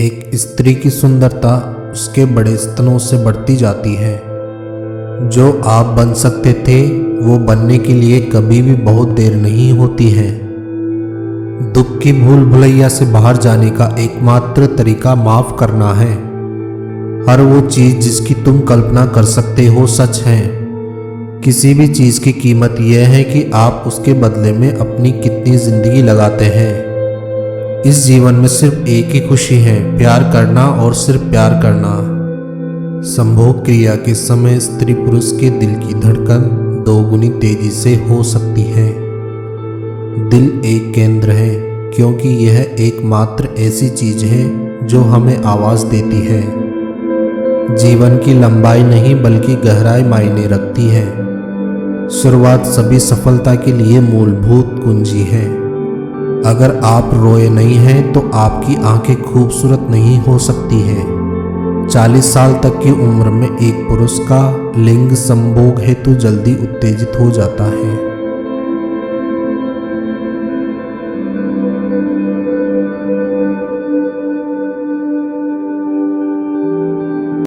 एक स्त्री की सुंदरता उसके बड़े स्तनों से बढ़ती जाती है। जो आप बन सकते थे वो बनने के लिए कभी भी बहुत देर नहीं होती है। दुख की भूल भुलैया से बाहर जाने का एकमात्र तरीका माफ करना है। हर वो चीज जिसकी तुम कल्पना कर सकते हो सच है। किसी भी चीज की कीमत यह है कि आप उसके बदले में अपनी कितनी जिंदगी लगाते हैं। इस जीवन में सिर्फ एक ही खुशी है, प्यार करना और सिर्फ प्यार करना। संभोग क्रिया के समय स्त्री पुरुष के दिल की धड़कन दोगुनी तेजी से हो सकती है। दिल एक केंद्र है क्योंकि यह एकमात्र ऐसी चीज है जो हमें आवाज देती है। जीवन की लंबाई नहीं बल्कि गहराई मायने रखती है। शुरुआत सभी सफलता के लिए मूलभूत कुंजी है। अगर आप रोए नहीं हैं तो आपकी आंखें खूबसूरत नहीं हो सकती हैं। 40 साल तक की उम्र में एक पुरुष का लिंग संभोग हेतु जल्दी उत्तेजित हो जाता है।